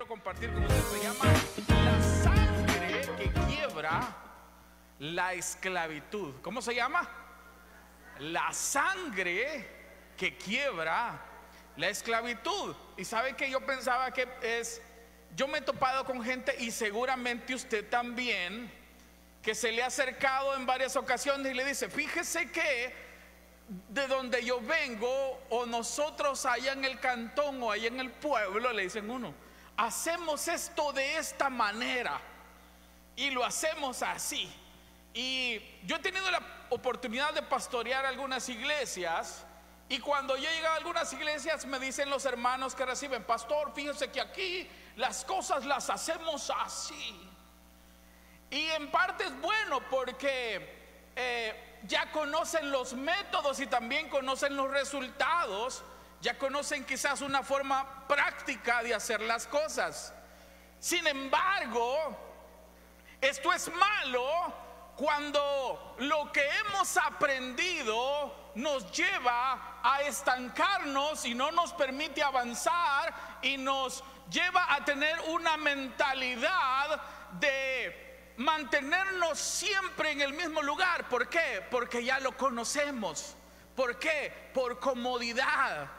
Compartir con usted se llama la sangre que quiebra la esclavitud. ¿Cómo se llama? La sangre que quiebra la esclavitud. Y sabe que yo pensaba que yo me he topado con gente, y seguramente usted también, que se le ha acercado en varias ocasiones y le dice: fíjese que de donde yo vengo, o nosotros allá en el cantón o allá en el pueblo, le dicen uno, hacemos esto de esta manera y lo hacemos así. Y yo he tenido la oportunidad de pastorear algunas iglesias, y cuando yo he llegado a algunas iglesias me dicen los hermanos que reciben: pastor, fíjese que aquí las cosas las hacemos así. Y en parte es bueno porque ya conocen los métodos y también conocen los resultados. Ya conocen quizás una forma práctica de hacer las cosas. Sin embargo, esto es malo cuando lo que hemos aprendido nos lleva a estancarnos y no nos permite avanzar, y nos lleva a tener una mentalidad de mantenernos siempre en el mismo lugar. ¿Por qué? Porque ya lo conocemos. ¿Por qué? Por comodidad.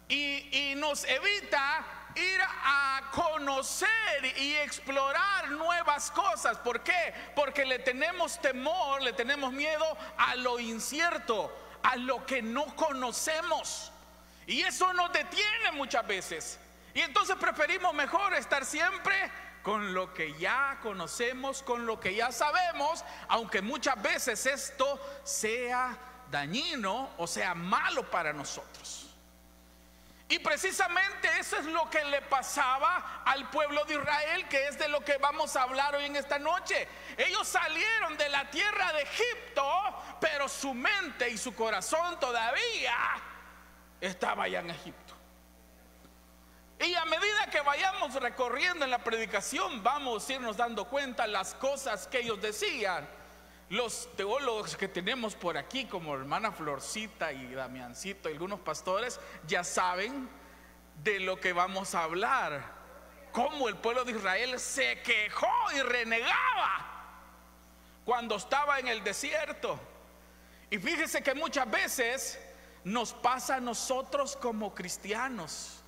Y nos evita ir a conocer y explorar nuevas cosas. ¿Por qué? Porque le tenemos temor, le tenemos miedo a lo incierto, a lo que no conocemos. Y eso nos detiene muchas veces. Y entonces preferimos mejor estar siempre con lo que ya conocemos, con lo que ya sabemos, aunque muchas veces esto sea dañino o sea malo para nosotros. Y precisamente eso es lo que le pasaba al pueblo de Israel, que es de lo que vamos a hablar hoy en esta noche. Ellos salieron de la tierra de Egipto, pero su mente y su corazón todavía estaba allá en Egipto. Y a medida que vayamos recorriendo en la predicación, vamos a irnos dando cuenta las cosas que ellos decían. Los teólogos que tenemos por aquí, como hermana Florcita y Damiancito y algunos pastores, ya saben de lo que vamos a hablar. Cómo el pueblo de Israel se quejó y renegaba cuando estaba en el desierto. Y fíjese que muchas veces nos pasa a nosotros como cristianos.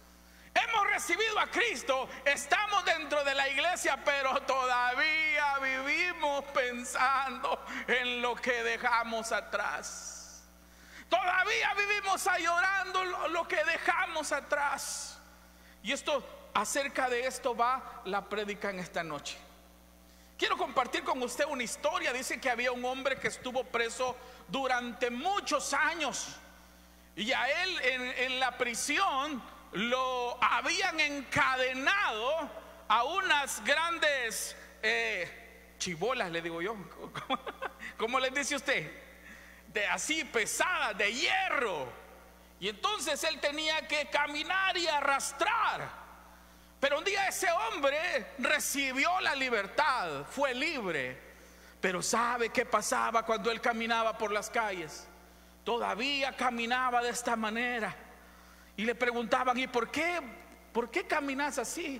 Hemos recibido a Cristo, estamos dentro de la iglesia, pero todavía vivimos pensando en lo que dejamos atrás. Todavía vivimos añorando lo que dejamos atrás. Y acerca de esto va la prédica en esta noche. Quiero compartir con usted una historia. Dice que había un hombre que estuvo preso durante muchos años, y a él en la prisión lo habían encadenado a unas grandes chibolas, le digo yo. ¿Cómo les dice usted? Así pesadas, de hierro. Y entonces él tenía que caminar y arrastrar. Pero un día ese hombre recibió la libertad, fue libre. Pero ¿sabe qué pasaba cuando él caminaba por las calles? Todavía caminaba de esta manera. Y le preguntaban: ¿y por qué caminas así?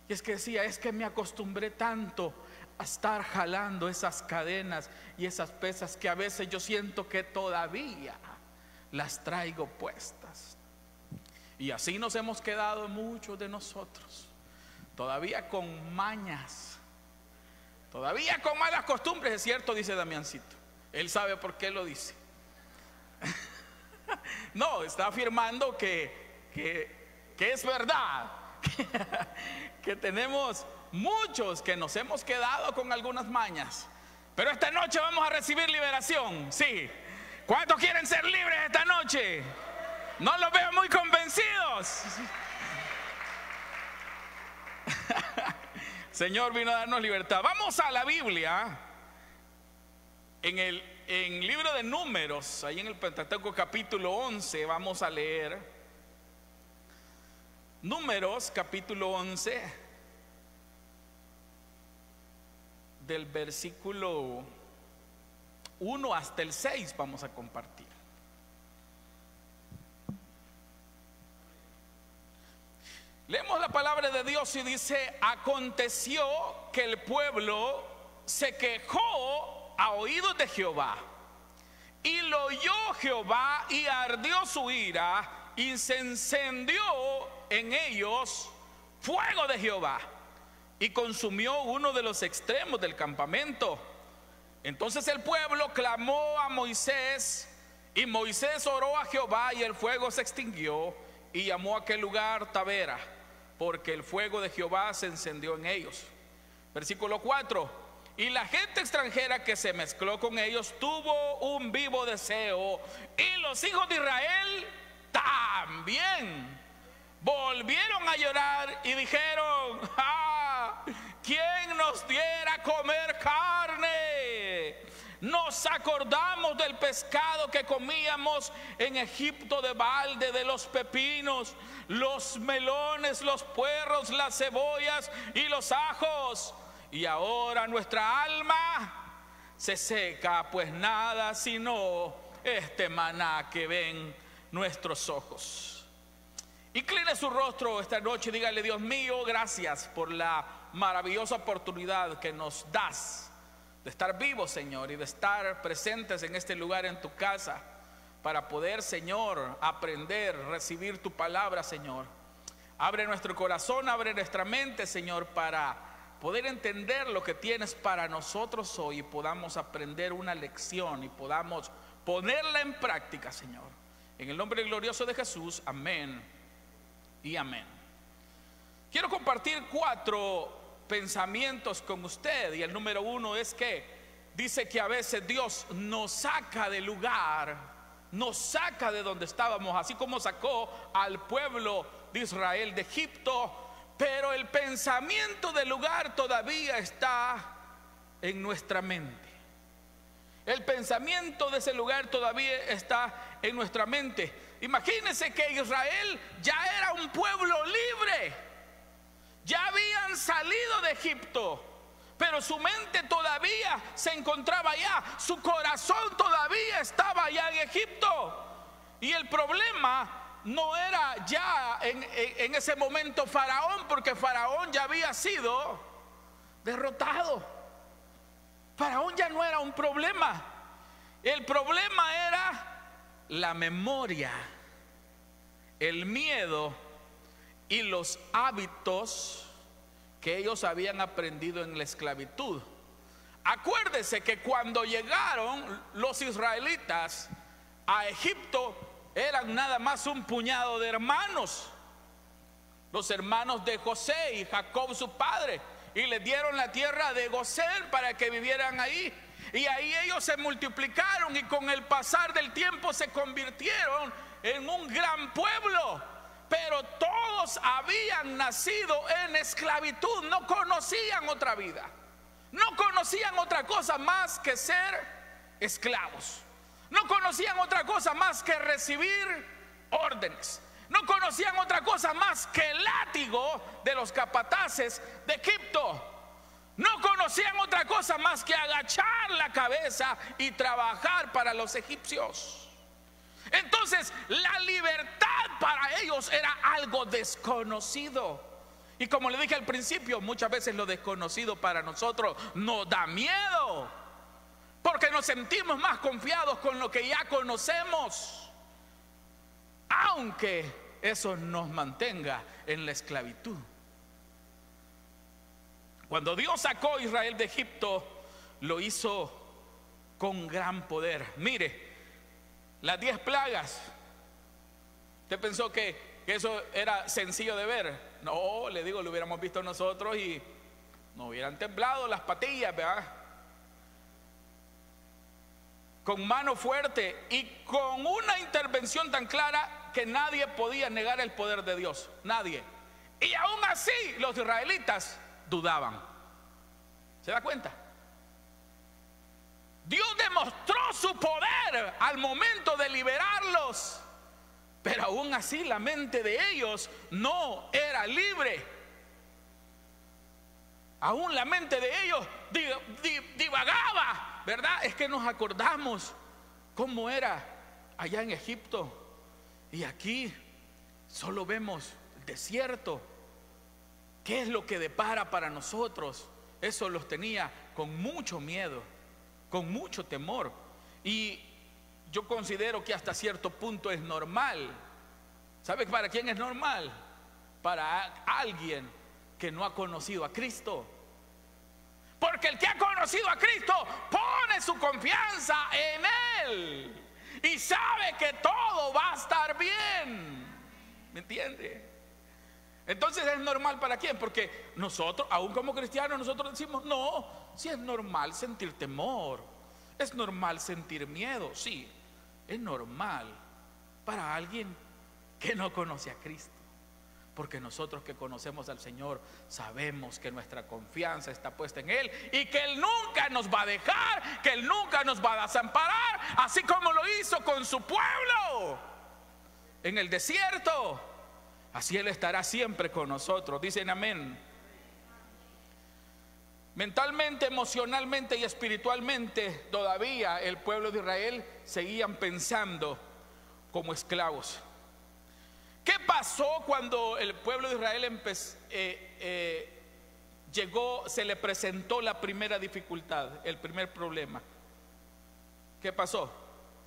Y es que decía: es que me acostumbré tanto a estar jalando esas cadenas y esas pesas que a veces yo siento que todavía las traigo puestas. Y así nos hemos quedado muchos de nosotros, todavía con mañas, todavía con malas costumbres. Es cierto, dice Damiancito. Él sabe por qué lo dice. No, está afirmando que es verdad, que tenemos muchos que nos hemos quedado con algunas mañas. Pero esta noche vamos a recibir liberación. Sí. ¿Cuántos quieren ser libres esta noche? No los veo muy convencidos. Señor vino a darnos libertad. Vamos a la Biblia. En el libro de Números, ahí en el Pentateuco capítulo 11, vamos a leer Números capítulo 11, del versículo 1 hasta el 6 vamos a compartir. Leemos la palabra palabra de Dios y dice: aconteció que el pueblo se quejó a oídos de Jehová, y lo oyó Jehová, y ardió su ira, y se encendió en ellos fuego de Jehová, y consumió uno de los extremos del campamento. Entonces el pueblo clamó a Moisés, y Moisés oró a Jehová, y el fuego se extinguió, y llamó a aquel lugar Tabera, porque el fuego de Jehová se encendió en ellos. Versículo 4: y la gente extranjera que se mezcló con ellos tuvo un vivo deseo, y los hijos de Israel también volvieron a llorar y dijeron: ¿quién nos diera a comer carne? Nos acordamos del pescado que comíamos en Egipto de balde, de los pepinos, los melones, los puerros, las cebollas y los ajos. Y ahora nuestra alma se seca, pues nada sino este maná que ven nuestros ojos. Incline su rostro esta noche y dígale: Dios mío, gracias por la maravillosa oportunidad que nos das de estar vivos, Señor, y de estar presentes en este lugar, en tu casa, para poder, Señor, aprender, recibir tu palabra, Señor. Abre nuestro corazón, abre nuestra mente, Señor, para poder entender lo que tienes para nosotros hoy, y podamos aprender una lección y podamos ponerla en práctica, Señor. En el nombre glorioso de Jesús, amén y amén. Quiero compartir 4 pensamientos con usted, y el número 1 es que dice que a veces Dios nos saca del lugar, nos saca de donde estábamos, así como sacó al pueblo de Israel de Egipto, pero el pensamiento del lugar todavía está en nuestra mente. El pensamiento de ese lugar todavía está en nuestra mente. Imagínense que Israel ya era un pueblo libre. Ya habían salido de Egipto, pero su mente todavía se encontraba allá, su corazón todavía estaba allá en Egipto. Y el problema no era ya en ese momento Faraón, porque Faraón ya había sido derrotado. Faraón ya no era un problema. El problema era la memoria, el miedo y los hábitos que ellos habían aprendido en la esclavitud. Acuérdese que cuando llegaron los israelitas a Egipto, eran nada más un puñado de hermanos, los hermanos de José y Jacob su padre, y les dieron la tierra de Gosén para que vivieran ahí. Y ahí ellos se multiplicaron, y con el pasar del tiempo se convirtieron en un gran pueblo. Pero todos habían nacido en esclavitud, no conocían otra vida, no conocían otra cosa más que ser esclavos, no conocían otra cosa más que recibir órdenes, no conocían otra cosa más que el látigo de los capataces de Egipto, no conocían otra cosa más que agachar la cabeza y trabajar para los egipcios. Entonces la libertad para ellos era algo desconocido. Y como le dije al principio, muchas veces lo desconocido para nosotros nos da miedo, porque nos sentimos más confiados con lo que ya conocemos, aunque eso nos mantenga en la esclavitud. Cuando Dios sacó a Israel de Egipto, lo hizo con gran poder. Mire, las 10 plagas, ¿usted pensó que eso era sencillo de ver? No, le digo, lo hubiéramos visto nosotros y nos hubieran temblado las patillas, ¿verdad? Con mano fuerte y con una intervención tan clara que nadie podía negar el poder de Dios, nadie. Y aún así los israelitas dudaban. ¿Se da cuenta? Dios demostró su poder al momento de liberarlos, pero aún así la mente de ellos no era libre. Aún la mente de ellos divagaba, ¿verdad? Es que nos acordamos cómo era allá en Egipto, y aquí solo vemos el desierto. ¿Qué es lo que depara para nosotros? Eso los tenía con mucho miedo, con mucho temor. Y yo considero que hasta cierto punto es normal. ¿Sabe para quién es normal? Para alguien que no ha conocido a Cristo. Porque el que ha conocido a Cristo pone su confianza en Él y sabe que todo va a estar bien. ¿Me entiende? Entonces es normal para quién, porque nosotros, aún como cristianos, nosotros decimos, no, sí es normal sentir temor, es normal sentir miedo, sí, es normal para alguien que no conoce a Cristo. Porque nosotros que conocemos al Señor sabemos que nuestra confianza está puesta en Él y que Él nunca nos va a dejar, que Él nunca nos va a desamparar, así como lo hizo con su pueblo en el desierto. Así Él estará siempre con nosotros. Dicen amén. Mentalmente, emocionalmente y espiritualmente todavía el pueblo de Israel seguían pensando como esclavos. ¿Qué pasó cuando el pueblo de Israel llegó, se le presentó la primera dificultad, el primer problema? ¿Qué pasó?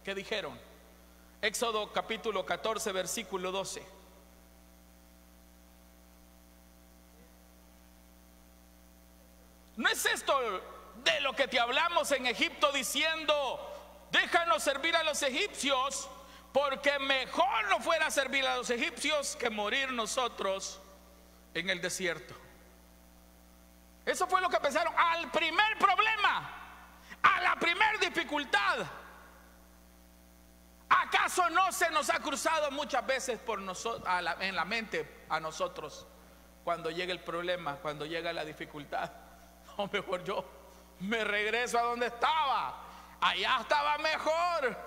¿Qué dijeron? Éxodo capítulo 14, versículo 12. ¿No es esto de lo que te hablamos en Egipto diciendo, déjanos servir a los egipcios, porque mejor no fuera servir a los egipcios que morir nosotros en el desierto? Eso fue lo que pensaron al primer problema, a la primer dificultad. ¿Acaso no se nos ha cruzado muchas veces por en la mente a nosotros cuando llega el problema, cuando llega la dificultad? O mejor yo me regreso a donde estaba, allá estaba mejor.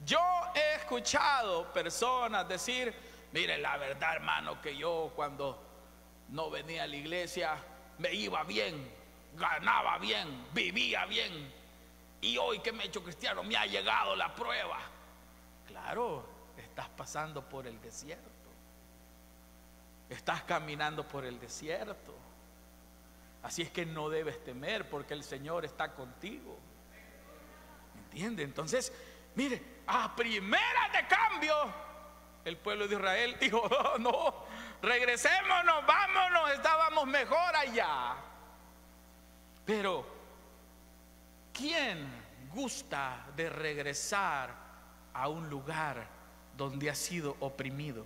Yo he escuchado personas decir, mire, la verdad, hermano, que yo cuando no venía a la iglesia me iba bien, ganaba bien, vivía bien, y hoy que me he hecho cristiano me ha llegado la prueba. Claro, estás pasando por el desierto, estás caminando por el desierto. Así es que no debes temer, porque el Señor está contigo. ¿Entiende? Entonces, mire, a primera de cambio, el pueblo de Israel dijo, oh, no, regresémonos, vámonos, estábamos mejor allá. Pero, ¿quién gusta de regresar a un lugar donde ha sido oprimido?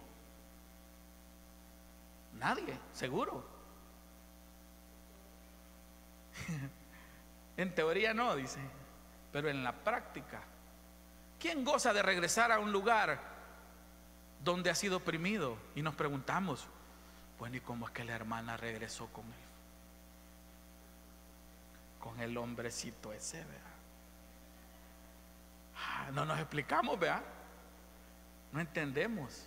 Nadie, seguro. En teoría no, dice, pero en la práctica, ¿quién goza de regresar a un lugar donde ha sido oprimido? Y nos preguntamos, bueno, ¿y cómo es que la hermana regresó con él? Con el hombrecito ese, ¿verdad? No nos explicamos, ¿verdad? No entendemos.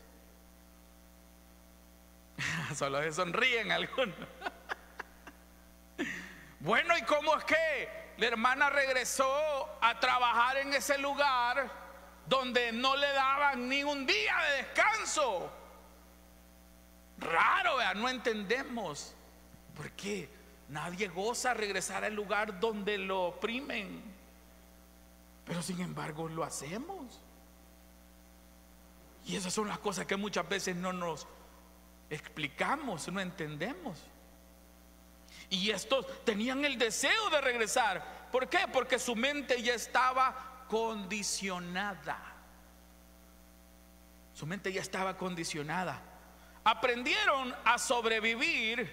Solo se sonríen algunos. Bueno, ¿y cómo es que la hermana regresó a trabajar en ese lugar donde no le daban ni un día de descanso? Raro, ¿verdad? No entendemos. ¿Por qué? Nadie goza regresar al lugar donde lo oprimen, pero sin embargo lo hacemos. Y esas son las cosas que muchas veces no nos explicamos, no entendemos. Y estos tenían el deseo de regresar. ¿Por qué? Porque su mente ya estaba condicionada. Su mente ya estaba condicionada. Aprendieron a sobrevivir,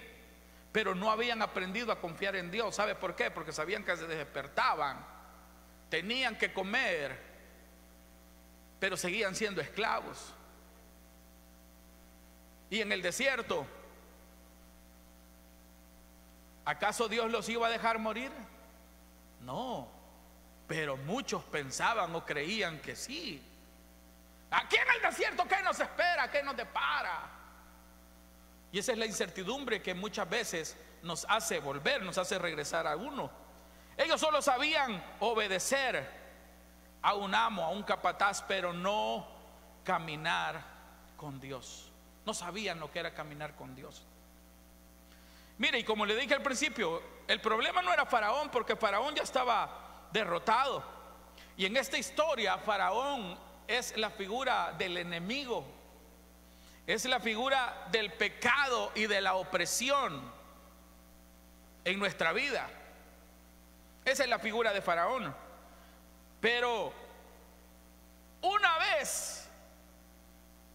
pero no habían aprendido a confiar en Dios. ¿Sabe por qué? Porque sabían que se despertaban, tenían que comer, pero seguían siendo esclavos. Y en el desierto, ¿acaso Dios los iba a dejar morir? No, pero muchos pensaban o creían que sí. Aquí en el desierto, ¿qué nos espera? ¿Qué nos depara? Y esa es la incertidumbre que muchas veces nos hace volver, nos hace regresar a uno. Ellos solo sabían obedecer a un amo, a un capataz, pero no caminar con Dios. No sabían lo que era caminar con Dios. Mire, y como le dije al principio, el problema no era Faraón, porque Faraón ya estaba derrotado. Y en esta historia, Faraón es la figura del enemigo, es la figura del pecado y de la opresión en nuestra vida. Esa es la figura de Faraón. Pero una vez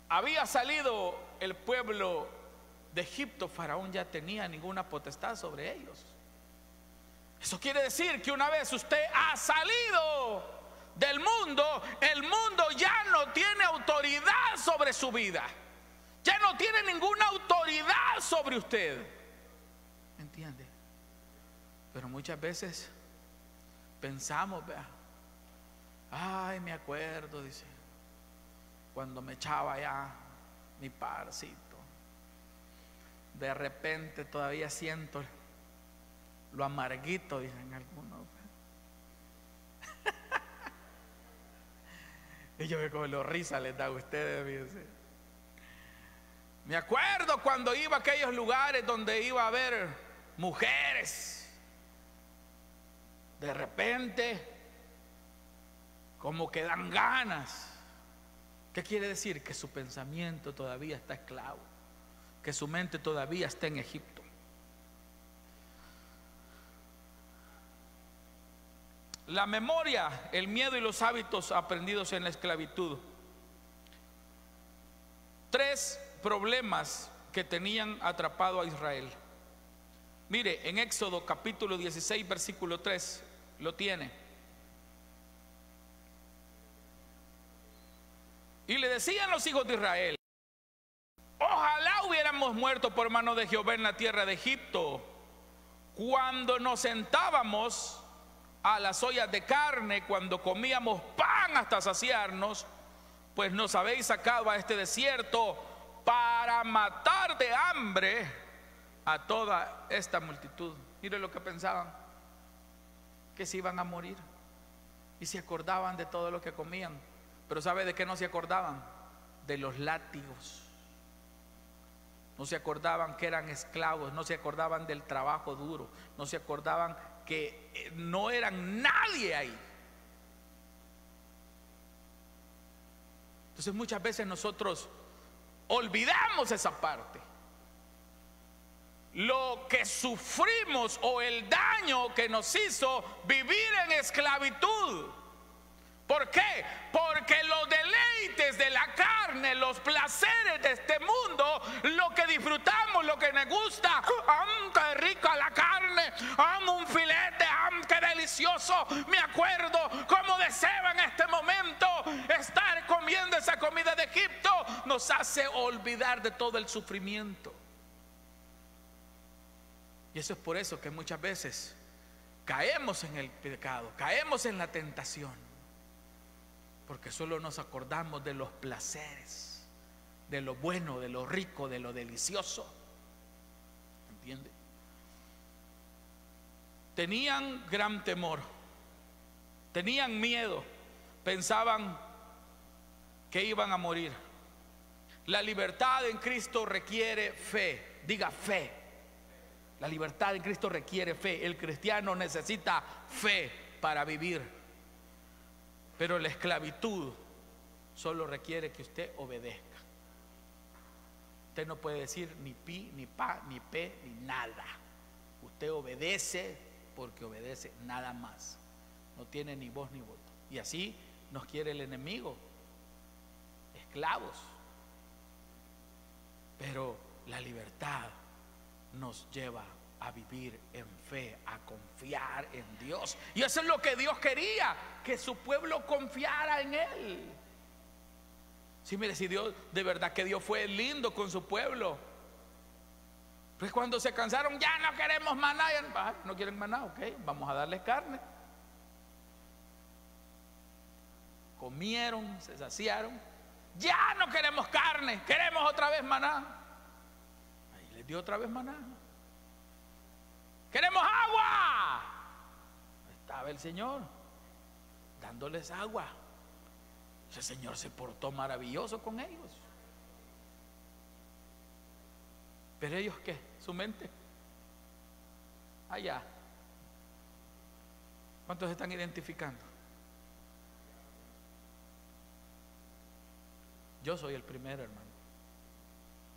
había salido el pueblo de Egipto, Faraón ya tenía ninguna potestad sobre ellos. Eso quiere decir que una vez usted ha salido del mundo, el mundo ya no tiene autoridad sobre su vida, ya no tiene ninguna autoridad sobre usted. ¿Me entiende? Pero muchas veces pensamos, vea, ay, me acuerdo, dice, cuando me echaba ya mi parcito, de repente todavía siento lo amarguito, dicen algunos. Y yo veo como lo risa les da a ustedes, fíjense. Me acuerdo cuando iba a aquellos lugares donde iba a haber mujeres, de repente como que dan ganas. ¿Qué quiere decir? Que su pensamiento todavía está esclavo, que su mente todavía está en Egipto. La memoria, el miedo y los hábitos aprendidos en la esclavitud. 3 problemas que tenían atrapado a Israel. Mire, en Éxodo capítulo 16 versículo 3 lo tiene. Y le decían los hijos de Israel: ojalá hubiéramos muerto por mano de Jehová en la tierra de Egipto, cuando nos sentábamos a las ollas de carne, cuando comíamos pan hasta saciarnos, pues nos habéis sacado a este desierto para matar de hambre a toda esta multitud. Mire lo que pensaban, que se iban a morir, y se acordaban de todo lo que comían. Pero ¿sabe de qué no se acordaban? De los látigos. No se acordaban que eran esclavos, no se acordaban del trabajo duro, no se acordaban que no eran nadie ahí. Entonces muchas veces nosotros olvidamos esa parte, lo que sufrimos o el daño que nos hizo vivir en esclavitud. ¿Por qué? Porque los deleites de la carne, los placeres de este mundo, lo que disfrutamos, lo que nos gusta, ¡qué rica la carne! Un filete! ¡Qué delicioso! Me acuerdo cómo deseaba en este momento estar comiendo esa comida de Egipto. Nos hace olvidar de todo el sufrimiento. Y eso es por eso que muchas veces caemos en el pecado, caemos en la tentación. Porque solo nos acordamos de los placeres, de lo bueno, de lo rico, de lo delicioso. ¿Entiende? Tenían gran temor, tenían miedo, pensaban que iban a morir. La libertad en Cristo requiere fe. Diga fe. La libertad en Cristo requiere fe. El cristiano necesita fe para vivir. Pero la esclavitud solo requiere que usted obedezca. Usted no puede decir ni pi, ni pa, ni pe, ni nada. Usted obedece porque obedece, nada más. No tiene ni voz ni voto. Y así nos quiere el enemigo, esclavos. Pero la libertad nos lleva a vivir en fe, a confiar en Dios. Y eso es lo que Dios quería, que su pueblo confiara en Él. Sí, mire, si Dios, de verdad que Dios fue lindo con su pueblo. Pues cuando se cansaron, ya no queremos maná, no quieren maná, ok, vamos a darles carne. Comieron, se saciaron. Ya no queremos carne, queremos otra vez maná. Ahí les dio otra vez maná. ¡Queremos agua! Estaba el Señor dándoles agua. Ese Señor se portó maravilloso con ellos. Pero ellos, ¿qué? Su mente Allá. ¿Cuántos se están identificando? Yo soy el primero, hermano.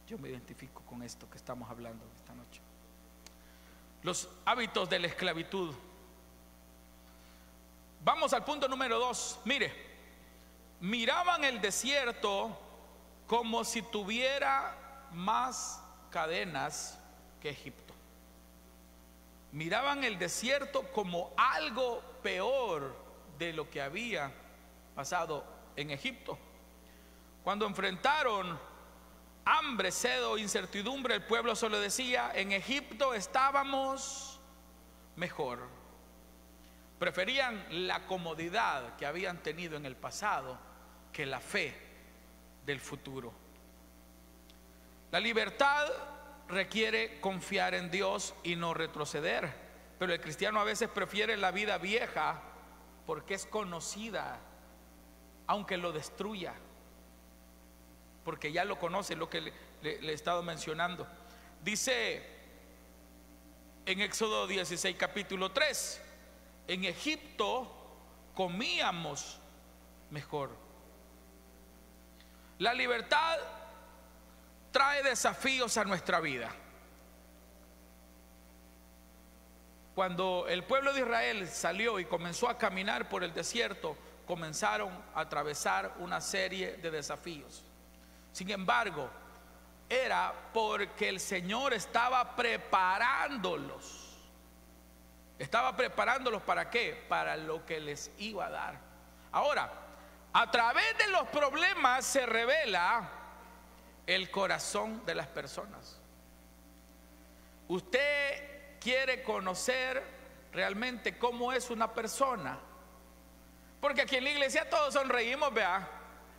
Yo me identifico con esto que estamos hablando esta noche. Los hábitos de la esclavitud. Vamos al punto número 2. Mire, miraban el desierto como si tuviera más cadenas que Egipto. Miraban el desierto como algo peor de lo que había pasado en Egipto. Cuando enfrentaron hambre, sed o incertidumbre, el pueblo solo decía: en Egipto estábamos mejor. Preferían la comodidad que habían tenido en el pasado que la fe del futuro. La libertad requiere confiar en Dios y no retroceder, pero el cristiano a veces prefiere la vida vieja porque es conocida, aunque lo destruya, porque ya lo conoce, lo que le he estado mencionando. Dice en Éxodo 16 capítulo 3: en Egipto comíamos mejor. La libertad trae desafíos a nuestra vida. Cuando el pueblo de Israel salió y comenzó a caminar por el desierto, comenzaron a atravesar una serie de desafíos. Sin embargo, era porque el Señor estaba preparándolos. Estaba preparándolos ¿para qué? Para lo que les iba a dar. Ahora, a través de los problemas se revela el corazón de las personas. Usted quiere conocer realmente cómo es una persona, porque aquí en la iglesia todos sonreímos, vea.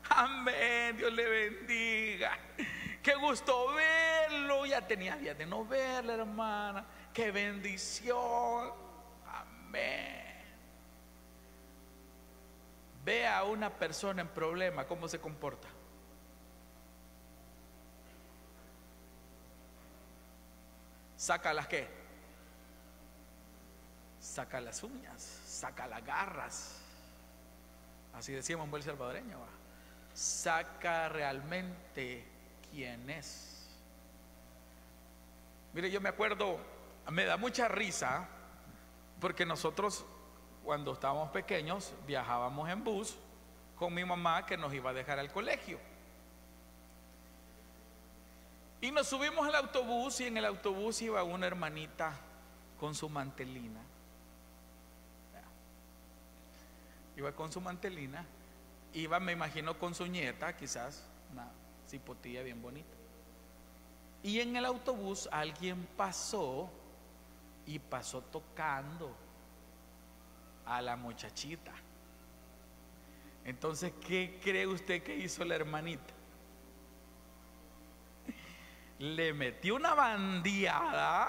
Amén, Dios le bendiga. Qué gusto verlo. Ya tenía días de no verle, hermana. Qué bendición. Amén. Ve a una persona en problema, ¿cómo se comporta? Saca las ¿qué? Saca las uñas, saca las garras. Así decíamos en buen salvadoreño, ¿va? Saca realmente quién es. Mire, yo me acuerdo, me da mucha risa, porque nosotros cuando estábamos pequeños viajábamos en bus con mi mamá, que nos iba a dejar al colegio, y nos subimos al autobús, y en el autobús iba una hermanita con su mantelina. Iba con su mantelina, iba, me imagino, con su nieta, quizás una cipotilla bien bonita. Y en el autobús alguien pasó y pasó tocando a la muchachita. Entonces, ¿qué cree usted que hizo la hermanita? Le metió una bandeada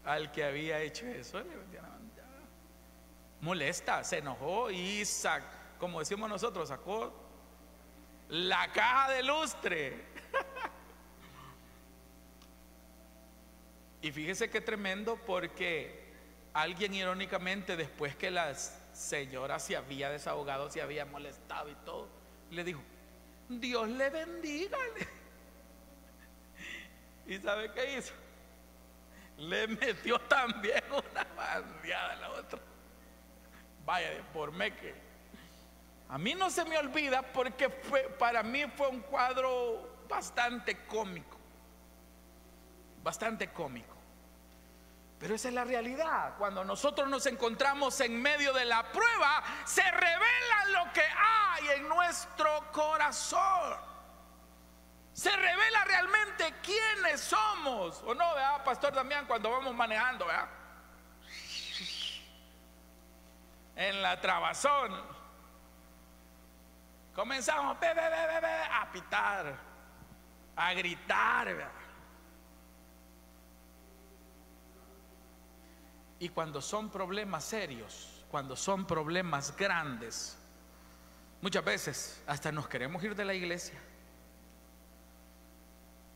al que había hecho eso. Le metió una bandeada molesta, se enojó y como decimos nosotros, sacó la caja de lustre. Y fíjese qué tremendo, porque alguien irónicamente, después que la señora se había desahogado, se había molestado y todo, le dijo: Dios le bendiga. ¿Y sabe qué hizo? Le metió también una bandeada a la otra. Vaya, de por meque. A mí no se me olvida, porque para mí fue un cuadro bastante cómico. Bastante cómico. Pero esa es la realidad. Cuando nosotros nos encontramos en medio de la prueba, se revela lo que hay en nuestro corazón. Se revela realmente quiénes somos. ¿O no, verdad, Pastor Damián? Cuando vamos manejando, ¿verdad? En la trabazón comenzamos a pitar, a gritar, ¿verdad? Y cuando son problemas serios, cuando son problemas grandes, muchas veces hasta nos queremos ir de la iglesia.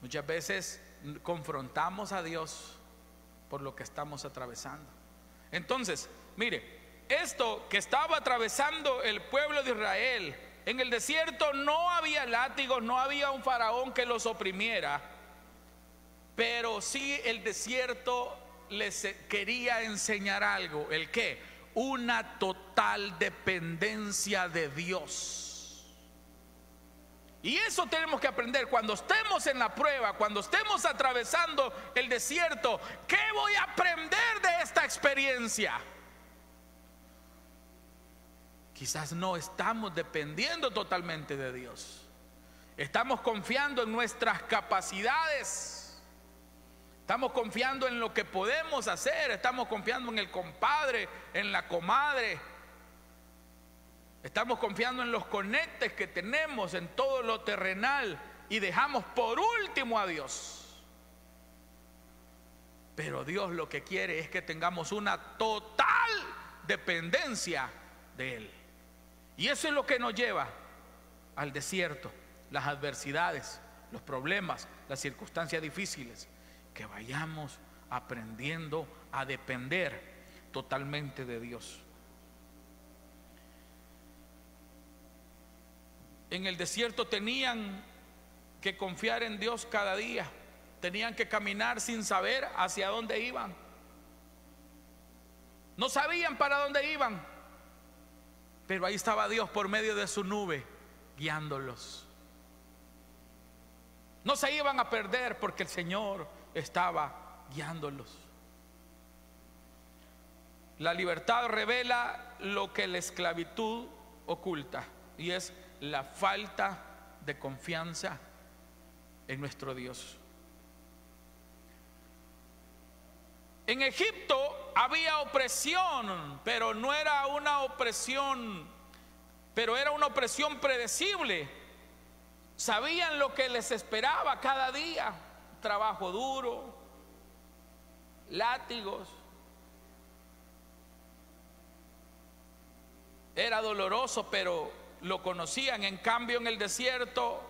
Muchas veces confrontamos a Dios por lo que estamos atravesando. Entonces, mire, esto que estaba atravesando el pueblo de Israel en el desierto, no había látigos, no había un faraón que los oprimiera, pero sí el desierto les quería enseñar algo. ¿El qué? Una total dependencia de Dios. Y eso tenemos que aprender cuando estemos en la prueba, cuando estemos atravesando el desierto. ¿Qué voy a aprender de esta experiencia? Quizás no estamos dependiendo totalmente de Dios. Estamos confiando en nuestras capacidades. Estamos confiando en lo que podemos hacer. Estamos confiando en el compadre, en la comadre. Estamos confiando en los conectes que tenemos, en todo lo terrenal, y dejamos por último a Dios. Pero Dios lo que quiere es que tengamos una total dependencia de Él. Y eso es lo que nos lleva al desierto, las adversidades, los problemas, las circunstancias difíciles, que vayamos aprendiendo a depender totalmente de Dios. En el desierto tenían que confiar en Dios cada día, tenían que caminar sin saber hacia dónde iban. No sabían para dónde iban, pero ahí estaba Dios por medio de su nube guiándolos. No se iban a perder porque el Señor estaba guiándolos. La libertad revela lo que la esclavitud oculta, y es la falta de confianza en nuestro Dios. En Egipto había opresión, pero no era una opresión, pero era una opresión predecible. Sabían lo que les esperaba cada día: trabajo duro, látigos. Era doloroso, pero lo conocían. En cambio, en el desierto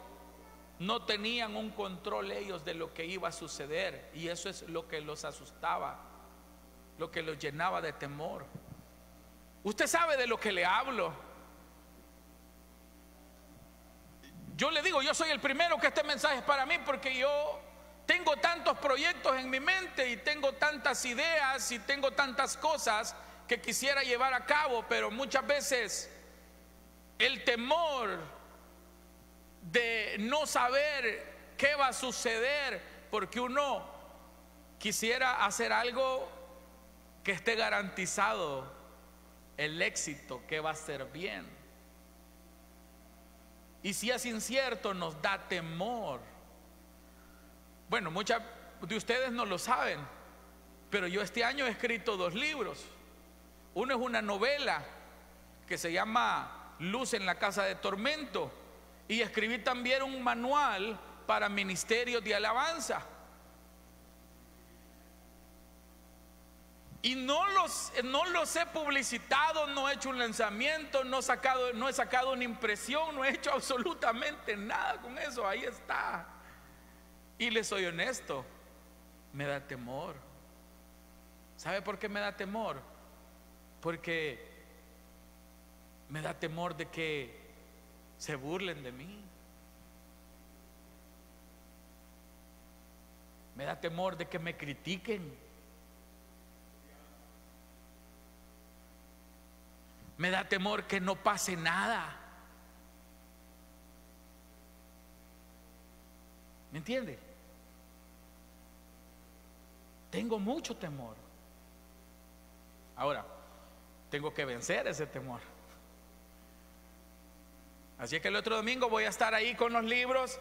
no tenían un control ellos de lo que iba a suceder, y eso es lo que los asustaba, lo que los llenaba de temor. Usted sabe de lo que le hablo. Yo le digo, yo soy el primero que este mensaje es para mí, porque yo tengo tantos proyectos en mi mente y tengo tantas ideas y tengo tantas cosas que quisiera llevar a cabo, pero muchas veces el temor de no saber qué va a suceder, porque uno quisiera hacer algo que esté garantizado el éxito, que va a ser bien. Y si es incierto, nos da temor. Bueno, muchos de ustedes no lo saben, pero yo este año he escrito 2 libros. Uno es una novela que se llama Luz en la Casa de Tormento, y escribí también un manual para ministerios de alabanza. Y no los he publicitado, no he hecho un lanzamiento, no he sacado una impresión, no he hecho absolutamente nada con eso. Ahí está. Y les soy honesto, me da temor. ¿Sabe por qué me da temor? Porque me da temor de que se burlen de mí. Me da temor de que me critiquen. Me da temor que no pase nada. ¿Me entiende? Tengo mucho temor. Ahora, tengo que vencer ese temor. Así que el otro domingo voy a estar ahí con los libros.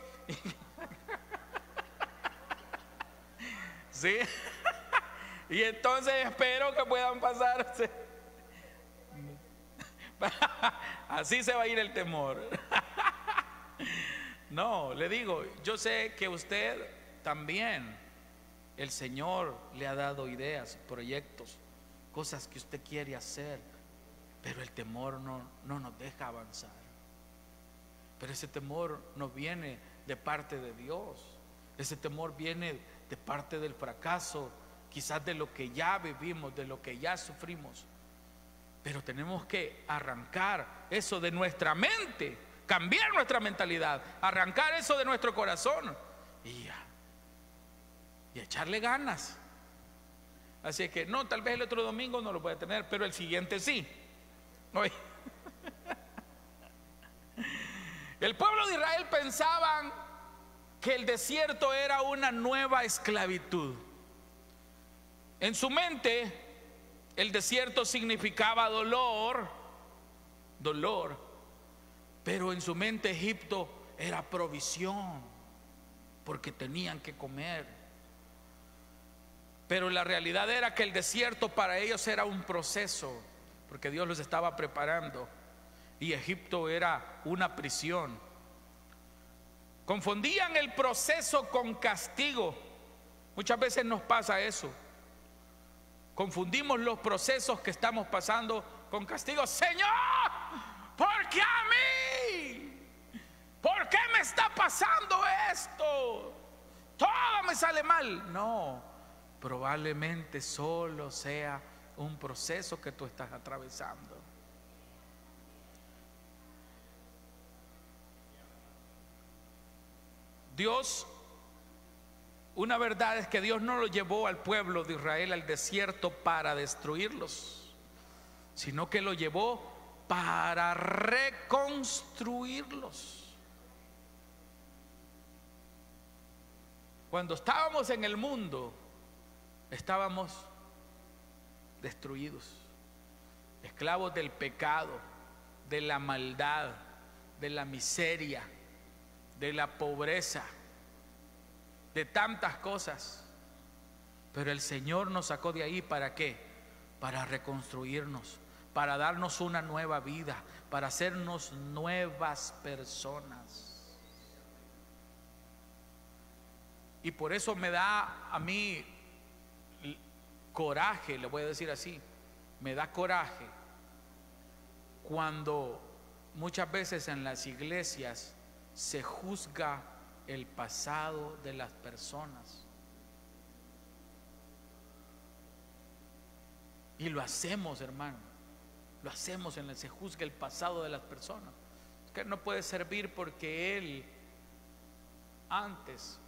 ¿Sí? Y entonces espero que puedan pasarse. Así se va a ir el temor. No, le digo, yo sé que usted también, el Señor le ha dado ideas, proyectos, cosas que usted quiere hacer, pero el temor no nos deja avanzar. Pero ese temor no viene de parte de Dios. Ese temor viene de parte del fracaso quizás de lo que ya vivimos, de lo que ya sufrimos. Pero tenemos que arrancar eso de nuestra mente, cambiar nuestra mentalidad, arrancar eso de nuestro corazón y echarle ganas. Así que no, tal vez el otro domingo no lo puede tener, pero el siguiente sí. Oye. El pueblo de Israel pensaban que el desierto era una nueva esclavitud. En su mente, el desierto significaba dolor, pero en su mente Egipto era provisión, porque tenían que comer. Pero la realidad era que el desierto para ellos era un proceso, porque Dios los estaba preparando, y Egipto era una prisión. Confundían el proceso con castigo. Muchas veces nos pasa eso. Confundimos los procesos que estamos pasando con castigo. Señor, ¿por qué a mí? ¿Por qué me está pasando esto? Todo me sale mal. No, probablemente solo sea un proceso que tú estás atravesando. Dios, una verdad es que Dios no lo llevó al pueblo de Israel al desierto para destruirlos, sino que lo llevó para reconstruirlos. Cuando estábamos en el mundo, estábamos destruidos, esclavos del pecado, de la maldad, de la miseria, de la pobreza, de tantas cosas. Pero el Señor nos sacó de ahí, ¿para qué? Para reconstruirnos, para darnos una nueva vida, para hacernos nuevas personas. Y por eso me da a mí coraje, le voy a decir así, me da coraje cuando muchas veces en las iglesias se juzga el pasado de las personas. Y lo hacemos, hermano. Lo hacemos, se juzga el pasado de las personas. Que no puede servir porque él antes,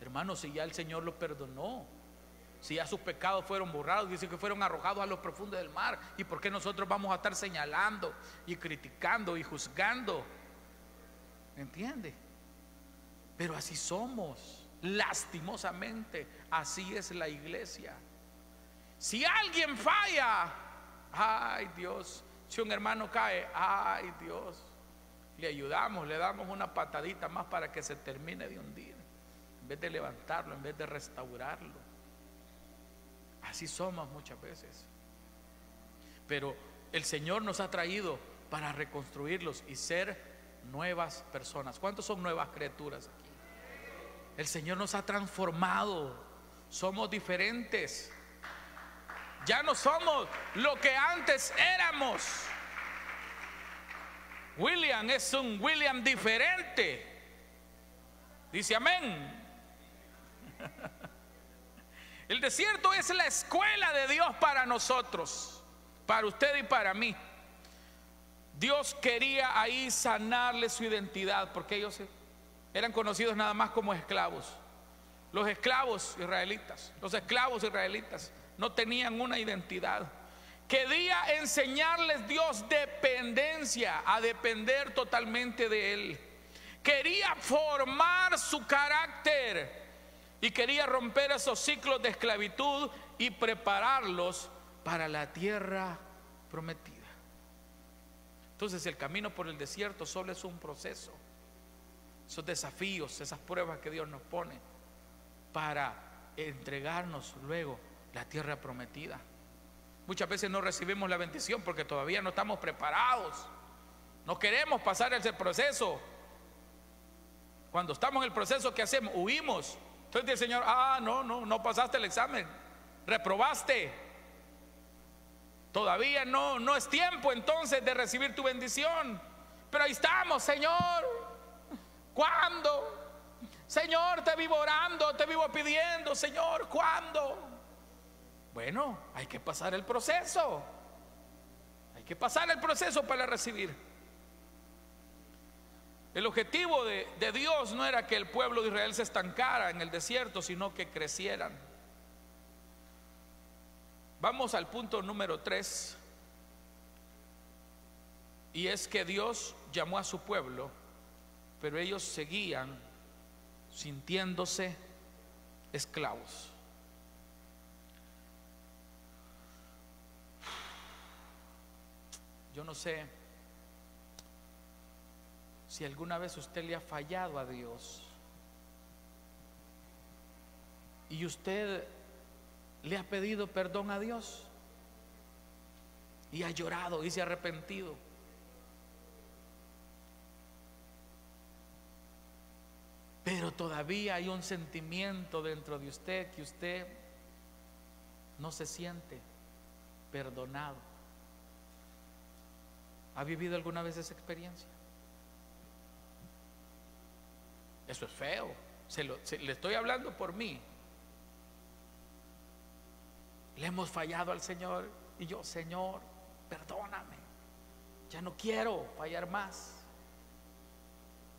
hermano, si ya el Señor lo perdonó, si ya sus pecados fueron borrados, dice que fueron arrojados a los profundos del mar. ¿Y por qué nosotros vamos a estar señalando y criticando y juzgando? ¿Entiende? Pero así somos, lastimosamente, así es la iglesia. Si alguien falla, ay Dios, si un hermano cae, ay Dios, le ayudamos, le damos una patadita más para que se termine de hundir, en vez de levantarlo, en vez de restaurarlo. Así somos muchas veces. Pero el Señor nos ha traído para reconstruirlos y ser nuevas personas. ¿Cuántos son nuevas criaturas aquí? El Señor nos ha transformado. Somos diferentes. Ya no somos lo que antes éramos. William es un William diferente. Dice amén. El desierto es la escuela de Dios para nosotros, para usted y para mí. Dios quería ahí sanarle su identidad, porque ellos eran conocidos nada más como esclavos. Los esclavos israelitas no tenían una identidad. Quería enseñarles Dios dependencia, a depender totalmente de Él. Quería formar su carácter y quería romper esos ciclos de esclavitud y prepararlos para la tierra prometida. Entonces el camino por el desierto solo es un proceso. Esos desafíos, esas pruebas que Dios nos pone para entregarnos luego la tierra prometida. Muchas veces no recibimos la bendición porque todavía no estamos preparados. No queremos pasar ese proceso. Cuando estamos en el proceso, ¿qué hacemos? Huimos. Entonces dice el Señor, no pasaste el examen, reprobaste. Todavía no es tiempo entonces de recibir tu bendición. Pero ahí estamos, Señor. ¿Cuándo? Señor, te vivo orando, te vivo pidiendo, Señor, ¿cuándo? Bueno, hay que pasar el proceso. Hay que pasar el proceso para recibir. El objetivo de Dios no era que el pueblo de Israel se estancara en el desierto, sino que crecieran. Vamos al punto número 3. Y es que Dios llamó a su pueblo, pero ellos seguían sintiéndose esclavos. Yo no sé si alguna vez usted le ha fallado a Dios y usted le ha pedido perdón a Dios y ha llorado y se ha arrepentido. Pero todavía hay un sentimiento dentro de usted que usted no se siente perdonado. ¿Ha vivido alguna vez esa experiencia? Eso es feo. Le estoy hablando por mí. Le hemos fallado al Señor y yo, Señor, perdóname. Ya no quiero fallar más.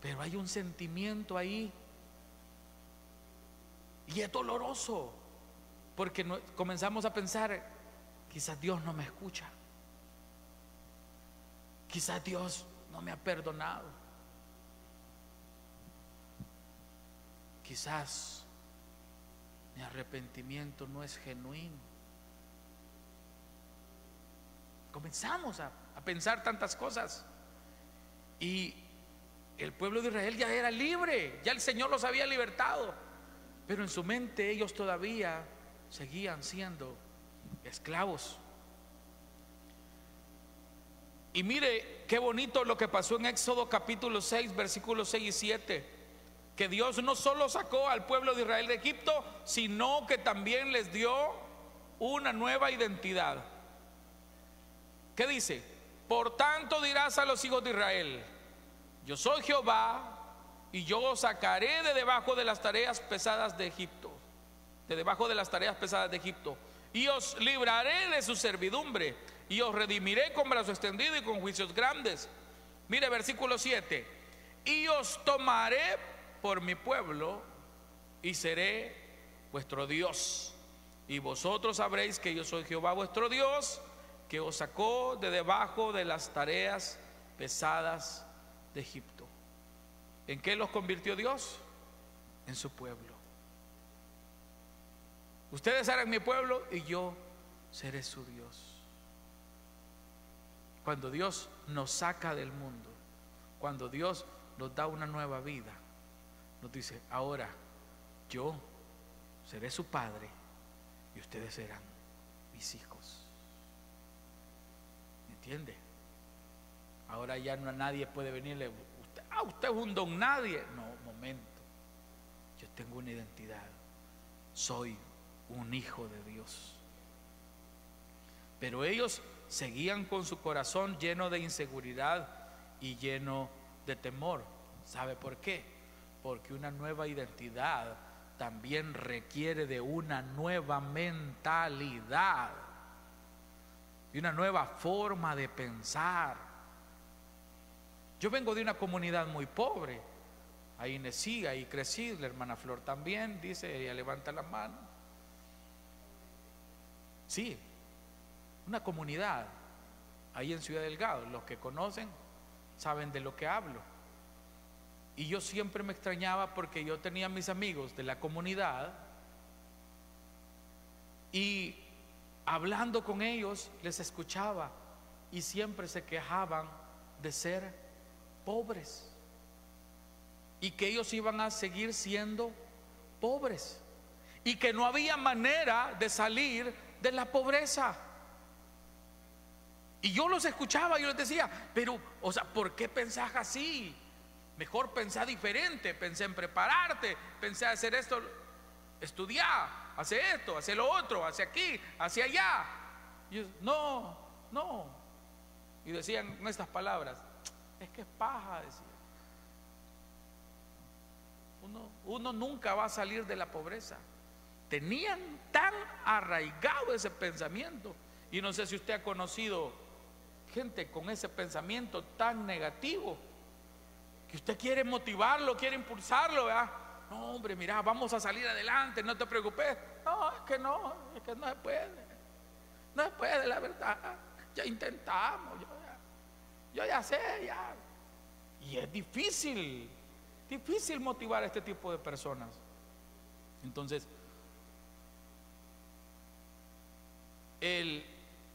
Pero hay un sentimiento ahí y es doloroso, porque comenzamos a pensar, quizás Dios no me escucha, quizás Dios no me ha perdonado, quizás mi arrepentimiento no es genuino. Comenzamos a pensar tantas cosas. Y el pueblo de Israel ya era libre, ya el Señor los había libertado, pero en su mente ellos todavía seguían siendo esclavos. Y mire qué bonito lo que pasó en Éxodo capítulo 6, versículos 6 y 7, que Dios no solo sacó al pueblo de Israel de Egipto, sino que también les dio una nueva identidad. ¿Qué dice? Por tanto dirás a los hijos de Israel: yo soy Jehová, y yo os sacaré de debajo de las tareas pesadas de Egipto, de debajo de las tareas pesadas de Egipto, y os libraré de su servidumbre, y os redimiré con brazo extendido y con juicios grandes. Mire versículo 7: y os tomaré por mi pueblo, y seré vuestro Dios, y vosotros sabréis que yo soy Jehová vuestro Dios, que os sacó de debajo de las tareas pesadas de Egipto. ¿En qué los convirtió Dios? En su pueblo. Ustedes serán mi pueblo y yo seré su Dios. Cuando Dios nos saca del mundo, cuando Dios nos da una nueva vida, nos dice: ahora yo seré su padre y ustedes serán mis hijos. ¿Me entiende? Ahora ya no, nadie puede venirle: usted es un don nadie. No, momento. Yo tengo una identidad. Soy un hijo de Dios. Pero ellos seguían con su corazón lleno de inseguridad y lleno de temor. ¿Sabe por qué? Porque una nueva identidad también requiere de una nueva mentalidad y una nueva forma de pensar. Yo vengo de una comunidad muy pobre. Ahí nací, ahí crecí. La hermana Flor también, dice, ella levanta la mano. Sí, una comunidad ahí en Ciudad Delgado. Los que conocen saben de lo que hablo. Y yo siempre me extrañaba porque yo tenía mis amigos de la comunidad y hablando con ellos les escuchaba y siempre se quejaban de ser pobres y que ellos iban a seguir siendo pobres y que no había manera de salir de la pobreza. Y yo los escuchaba y yo les decía: pero, o sea, ¿por qué pensás así? Mejor pensá diferente, pensé en prepararte, pensé hacer esto, estudiar, hacer esto, hacer lo otro, hacia aquí, hacia allá. Y yo, no. Y decían estas palabras: es que es paja, decía. Uno nunca va a salir de la pobreza. tenían tan arraigado ese pensamiento. Y no sé si usted ha conocido gente con ese pensamiento tan negativo, que usted quiere motivarlo, quiere impulsarlo, ¿verdad? No, hombre, mira, vamos a salir adelante, no te preocupes. No, es que no se puede. No se puede, la verdad. Ya intentamos, yo ya sé, ya. Y es difícil motivar a este tipo de personas. Entonces,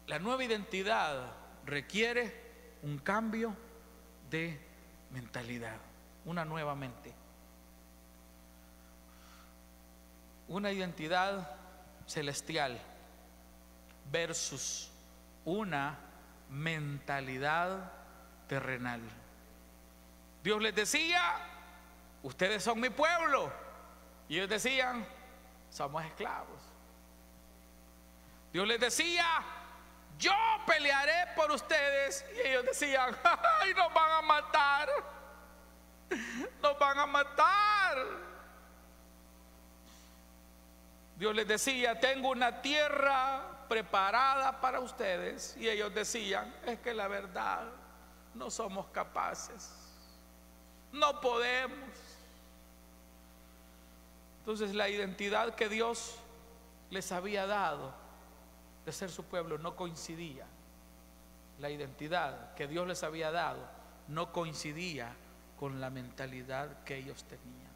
la nueva identidad requiere un cambio de mentalidad, una nueva mente, una identidad celestial versus una mentalidad terrenal. Dios les decía: ustedes son mi pueblo, y ellos decían: somos esclavos. Dios les decía: yo pelearé por ustedes, y ellos decían: ay, nos van a matar, nos van a matar. Dios les decía: tengo una tierra preparada para ustedes, y ellos decían: es que la verdad, no somos capaces, no podemos. Entonces, la identidad que Dios les había dado de ser su pueblo no coincidía. La identidad que Dios les había dado no coincidía con la mentalidad que ellos tenían.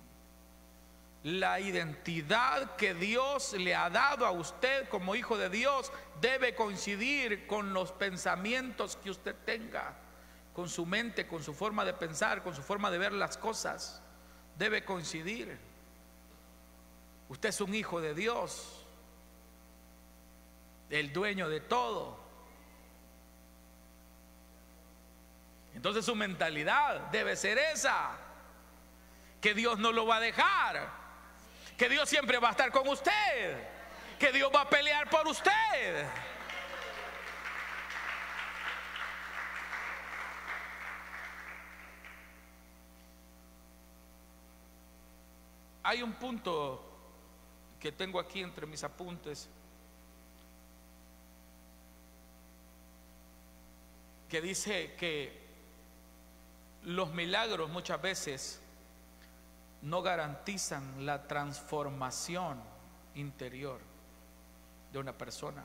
La identidad que Dios le ha dado a usted como hijo de Dios debe coincidir con los pensamientos que usted tenga, con su mente, con su forma de pensar, con su forma de ver las cosas. Debe coincidir. Usted es un hijo de Dios, el dueño de todo. Entonces su mentalidad debe ser esa: que Dios no lo va a dejar, que Dios siempre va a estar con usted, que Dios va a pelear por usted. Hay un punto que tengo aquí entre mis apuntes que dice que los milagros muchas veces no garantizan la transformación interior de una persona.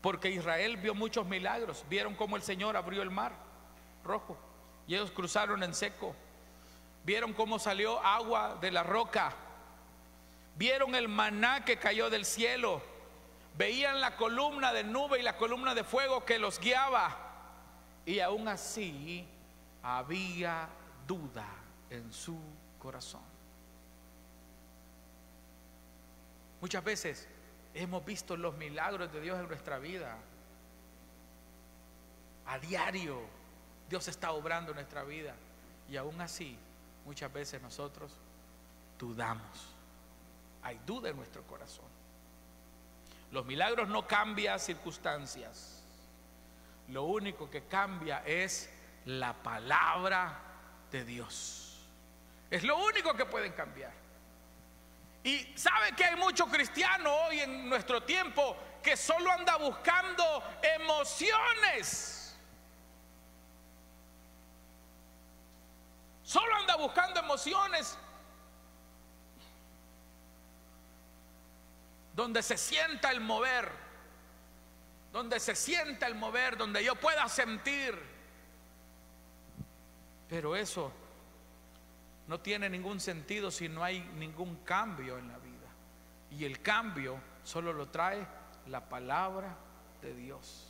Porque Israel vio muchos milagros. Vieron cómo el Señor abrió el mar rojo y ellos cruzaron en seco. Vieron cómo salió agua de la roca. Vieron el maná que cayó del cielo. Veían la columna de nube y la columna de fuego que los guiaba. Y aún así había duda en su corazón. Muchas veces hemos visto los milagros de Dios en nuestra vida. A diario Dios está obrando en nuestra vida, y aún así muchas veces nosotros dudamos. Hay duda en nuestro corazón. Los milagros no cambian circunstancias. Lo único que cambia es la palabra de Dios. Es lo único que pueden cambiar. Y sabe que hay muchos cristianos hoy en nuestro tiempo que solo anda buscando emociones. Solo anda buscando emociones donde se sienta el mover, donde yo pueda sentir. Pero eso no tiene ningún sentido si no hay ningún cambio en la vida. Y el cambio solo lo trae la palabra de Dios.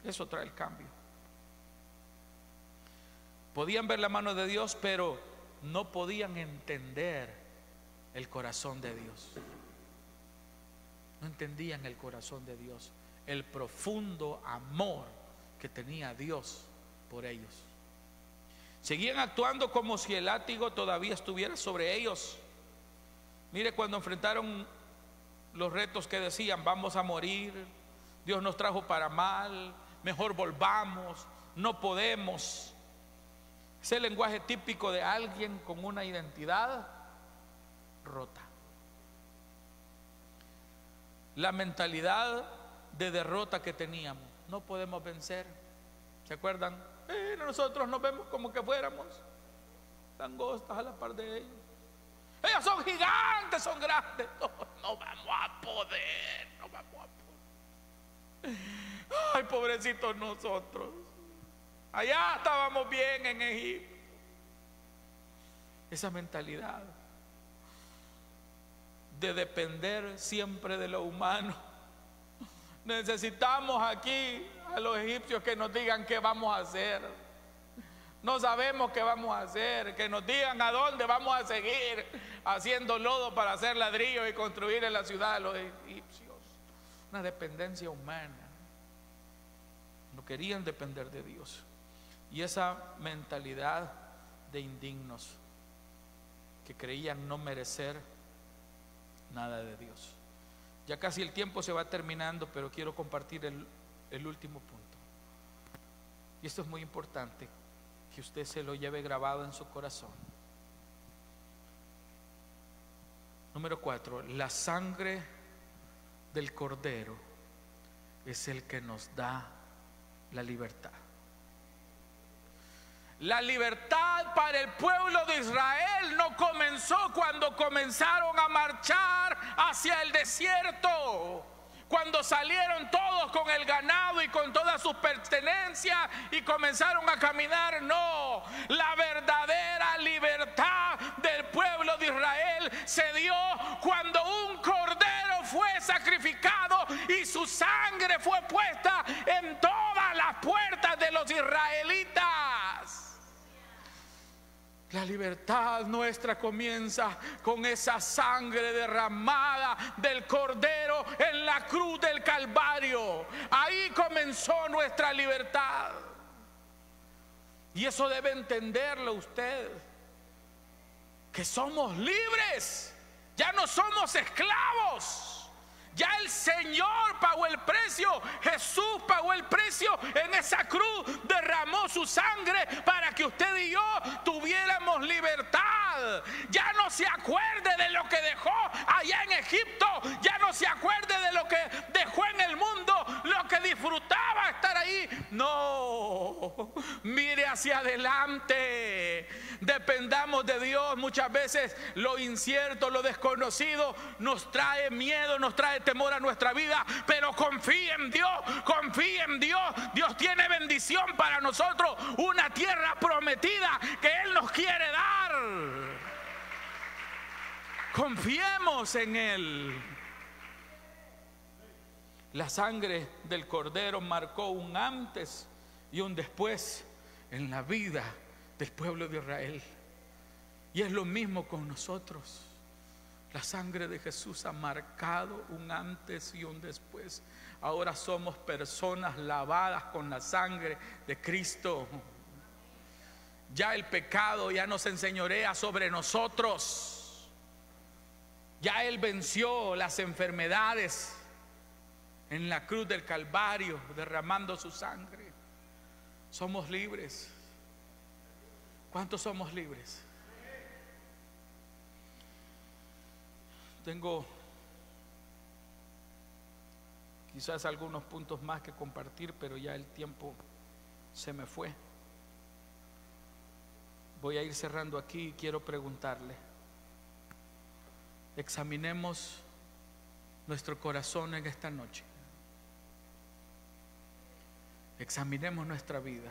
Eso trae el cambio. Podían ver la mano de Dios, pero no podían entender el corazón de Dios. No entendían el corazón de Dios, el profundo amor que tenía Dios por ellos. Seguían actuando como si el látigo todavía estuviera sobre ellos. Mire, cuando enfrentaron los retos que decían: vamos a morir, Dios nos trajo para mal, mejor volvamos, no podemos. Es el lenguaje típico de alguien con una identidad rota. La mentalidad de derrota que teníamos. No podemos vencer. ¿Se acuerdan? Nosotros nos vemos como que fuéramos langostas a la par de ellos. Ellos son gigantes, son grandes. No vamos a poder, no vamos a poder. Ay, pobrecitos nosotros. Allá estábamos bien en Egipto. Esa mentalidad de depender siempre de lo humano. Necesitamos aquí a los egipcios que nos digan qué vamos a hacer. No sabemos qué vamos a hacer, que nos digan a dónde vamos a seguir haciendo lodo para hacer ladrillo y construir en la ciudad de los egipcios. Una dependencia humana. No querían depender de Dios. Y esa mentalidad de indignos que creían no merecer nada de Dios. Ya casi el tiempo se va terminando, pero quiero compartir el último punto. Y esto es muy importante, que usted se lo lleve grabado en su corazón. Número 4, la sangre del Cordero es el que nos da la libertad. La libertad para el pueblo de Israel no comenzó cuando comenzaron a marchar hacia el desierto, cuando salieron todos con el ganado y con todas sus pertenencias y comenzaron a caminar. No, la verdadera libertad del pueblo de Israel se dio cuando un cordero fue sacrificado y su sangre fue puesta en todas las puertas de los israelitas. La libertad nuestra comienza con esa sangre derramada del Cordero en la cruz del Calvario. Ahí comenzó nuestra libertad. Y eso debe entenderlo usted, que somos libres, ya no somos esclavos. Ya el Señor pagó el precio. Jesús pagó el precio en esa cruz, derramó su sangre para que usted y yo tuviéramos libertad. Ya no se acuerde de lo que dejó allá en Egipto, ya no se acuerde de lo que dejó en el mundo, lo que disfrutaba estar ahí. No, mire hacia adelante, dependamos de Dios. Muchas veces lo incierto, lo desconocido nos trae miedo, nos trae temor a nuestra vida, pero confíe en Dios, confíe en Dios. Dios tiene bendición para nosotros, una tierra prometida que Él nos quiere dar. Confiemos en Él. La sangre del Cordero marcó un antes y un después en la vida del pueblo de Israel. Y es lo mismo con nosotros. La sangre de Jesús ha marcado un antes y un después. Ahora somos personas lavadas con la sangre de Cristo. Ya el pecado ya no se enseñorea sobre nosotros. Ya Él venció las enfermedades en la cruz del Calvario, derramando su sangre. Somos libres. ¿Cuántos somos libres? Tengo quizás algunos puntos más que compartir, pero ya el tiempo se me fue. Voy a ir cerrando aquí y quiero preguntarle. Examinemos nuestro corazón en esta noche. Examinemos nuestra vida.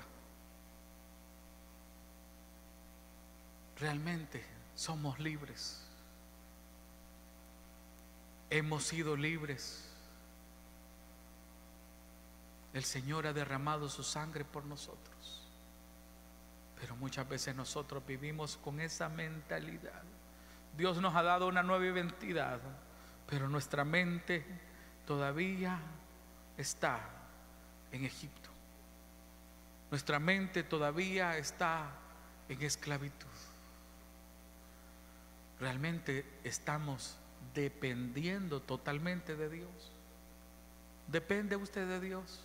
Realmente somos libres. Hemos sido libres. El Señor ha derramado su sangre por nosotros. Pero muchas veces nosotros vivimos con esa mentalidad. Dios nos ha dado una nueva identidad, pero nuestra mente todavía está en Egipto. Nuestra mente todavía está en esclavitud. Realmente estamos dependiendo totalmente de Dios. ¿Depende usted de Dios?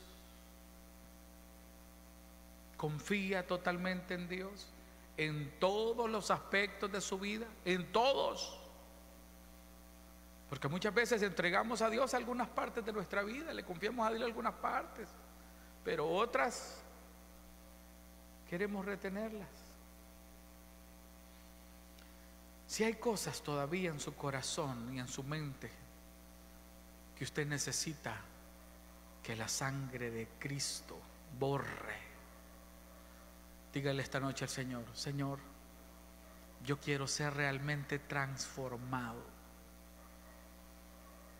¿Confía totalmente en Dios? En todos los aspectos de su vida, en todos. Porque muchas veces entregamos a Dios algunas partes de nuestra vida, le confiamos a Dios algunas partes, pero otras queremos retenerlas. Si hay cosas todavía en su corazón y en su mente que usted necesita que la sangre de Cristo borre, dígale esta noche al Señor: Señor, yo quiero ser realmente transformado.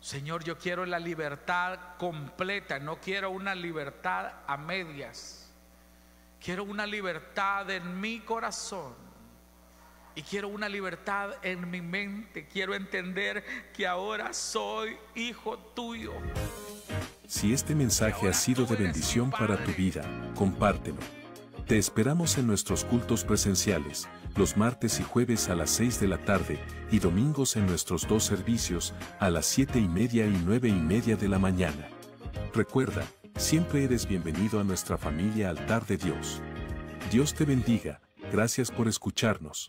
Señor, yo quiero la libertad completa, no quiero una libertad a medias. Quiero una libertad en mi corazón y quiero una libertad en mi mente. Quiero entender que ahora soy hijo tuyo. Si este mensaje ha sido de bendición para tu vida, compártelo. Te esperamos en nuestros cultos presenciales, los martes y jueves a las 6 de la tarde, y domingos en nuestros 2 servicios, a las 7:30 y 9:30 de la mañana. Recuerda, siempre eres bienvenido a nuestra familia Altar de Dios. Dios te bendiga, gracias por escucharnos.